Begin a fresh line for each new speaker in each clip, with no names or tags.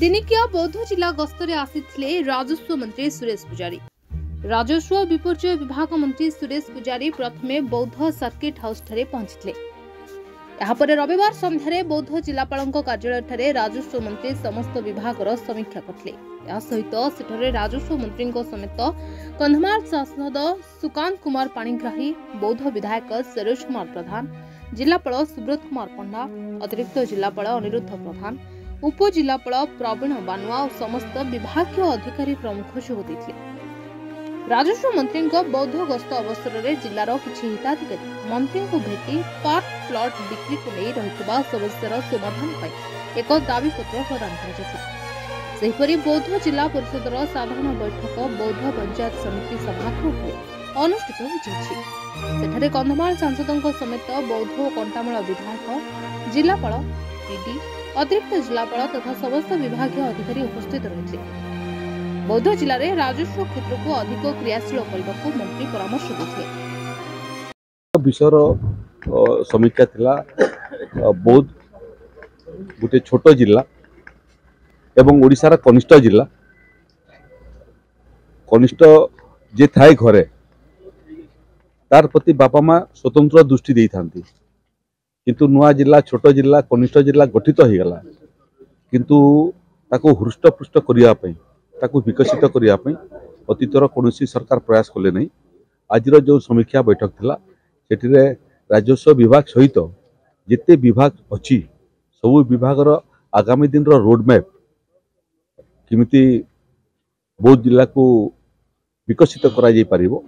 दिनिकिया बौद्ध जिला गस्तरे आसिथिले राजस्व मंत्री सुरेश पुजारी। राजस्व विपर्यय विभाग मंत्री सुरेश पुजारी प्रथमे बौद्ध सर्किट हाउस ठारे पहुंचथिले। यापर रविवार संध्यारे बौद्ध जिलापालଙ୍କ कार्यालय ठारे राजस्व मंत्री समस्त विभागर समीक्षा करथिले। या सहित सेठारे राजस्व मंत्री समेत कंधमाल सांसद सुकांत कुमार पाणिग्राही, बौद्ध विधायक सरोज कुमार प्रधान, जिलापाल सुब्रत कुमार पंडा, अतिरिक्त जिलापाल अनिरुद्ध प्रधान, उपजिलापाल प्रवीण बानुआ और समस्त विभागीय अधिकारी प्रमुख जोग देथिले। राजस्व मंत्री बौद्ध गस्त अवसर में जिलार किछि हिताधिकारी मंत्री को भेटी पार्क प्लॉट बिक्री को नहीं रहितबा समस्यार समाधान पाई एक दाबीपत्र प्रदान कराଯାଇଥିଲା। सेहिपरि बौद्ध जिला परिषदर साधारण बैठक बौद्ध पंचायत समिति सभागृह अनुष्ठित होइछि। सेठारे कंधमाल सांसदों समेत बौद्ध और कंटामाल विधायक, जिलापाल, पीडी, अतिरिक्त जिलापाल तथा समस्त विभागीय अधिकारी उपस्थित रहिथिले। बौद्ध जिले में राजस्व क्षेत्र को अधिक क्रियाशील करने को मंत्री परामर्श देते।
विषय समीक्षा थिला बौद्ध गोटे छोट जिला एवं ओडिशार कनिष्ठ जिला, कनिष्ठ जे थाए घरे तार प्रति बापा माँ स्वतंत्र दृष्टि दे था, किंतु नुआ जिला छोट जिला कनिष्ठ जिला गठित हो गला, किंतु ताको हृष्टपुष्ट करने ताकू विकसित करने अतीतर कौन सरकार प्रयास कले नहीं। आज जो समीक्षा बैठक थिला सेठिरे राजस्व विभाग सहित जिते विभाग अच्छी सबु विभागर आगामी दिन रोडमैप किमिति बौद्ध जिला को विकसित करा जाई परिबो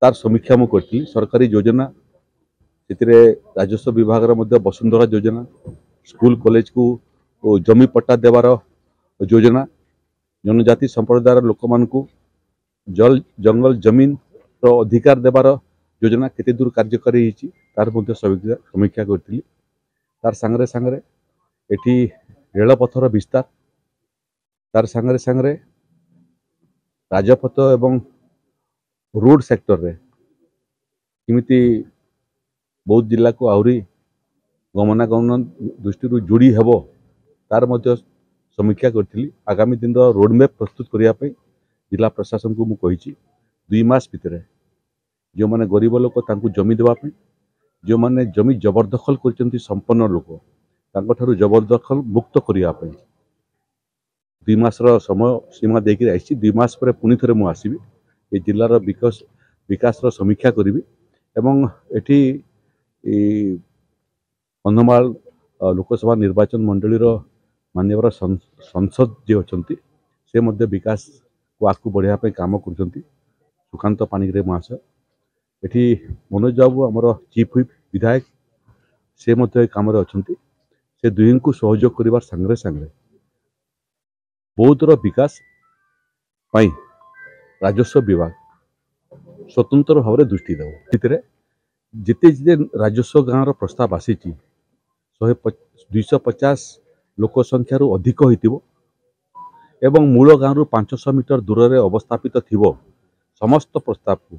तार समीक्षा मु करथि। सरकारी योजना सेतिरे राजस्व विभागर मध्य वसुंधरा योजना, स्कूल कॉलेज को जमी पट्टा देवार योजना, जनजाति संप्रदायर लोक मानकु जल जंगल जमीन रो अधिकार देवार योजना केते दूर कार्यकारी हिची तार मध्य समीक्षा करथिली। तार संगरे संगरे एठी रेलपथर विस्तार, तार संगरे संगरे राजपथ एवं रोड सेक्टर रे किमिति बौद्ध जिला को आउरी गमनागमन दृष्टि जोड़ी हेबो तार मध्य समीक्षा करथिली। आगामी दिन रोडमैप प्रस्तुत करने जिला प्रशासन को मुझे 2 मास भितर जो माने गरीब लोक तांकु जमी देवाई, जो माने जमी जबरदखल कर संपन्न लोक तांको जबरदखल मुक्त करने 2 मास समय सीमा देकर आई। 2 मास पर पुणी थे मुझे आसबि ये जिलार विकास समीक्षा करी एवं एठी कंधमाल लोकसभा निर्वाचन मंडलीर माननीय संसद जी अच्छा से मध्य विकास को आगू बढ़ापे काम कर सुकांत पाणिग्राही महाशय, एठी मनोज बाबू आमर चीफ व्हिप विधायक से मध्य काम अच्छा से दुई को सहयोग कर सांगे सांगे बौद्धर विकास पाई राजस्व विभाग स्वतंत्र भाव दृष्टि देव। जिते जिते राजस्व गाँव प्रस्ताव आसी 250 लोक संख्यार अधिक होइतिबो एवं मूल गाँव 500 मीटर दूर रे अवस्थापित थिबो समस्त प्रस्ताव को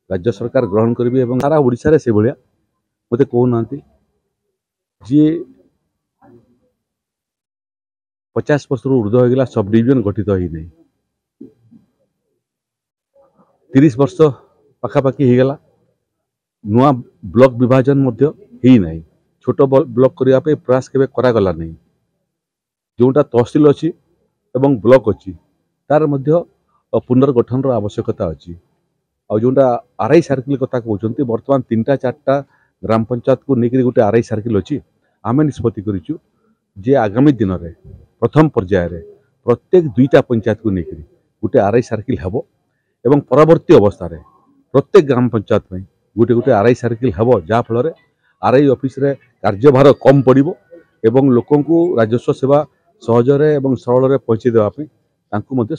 राज्य सरकार ग्रहण करिवे एवं सारा ओडिशा रे से भलिया मते कहूना जी 50 वर्ष ऊर्ध्व हो गला सब डिविजन गठित ही नहीं, 30 वर्ष पाखापाखि हो गला नुआ ब्लॉक विभाजन मध्य ही नहीं, छोट ब्लॉक करने प्रयास केबे करागला नहीं। जोटा तहसिल अच्छी एवं ब्लॉक अच्छी तार मध्य पुनर्गठन आवश्यकता अच्छी। आ जोटा आरआई सर्किल कथा कहते बर्तमान 3-4टा ग्राम पंचायत को लेकर गोटे आरआई सर्किल अच्छी आम निष्पत्ति करूँ जे आगामी दिन में प्रथम पर्यायर प्रत्येक 2टा पंचायत को लेकर गोटे आरआई सर्किल हेबो एवं परवर्ती अवस्था रे प्रत्येक ग्राम पंचायत में गोटे गोटे आरआई सर्किल हेबो जहाँ फल आरआई ऑफिस रे कार्यभार कम पड़िबो एवं लोकंकु राजस्व सेवा सहजरे एवं सरल पहुँची देवाई सुविधा।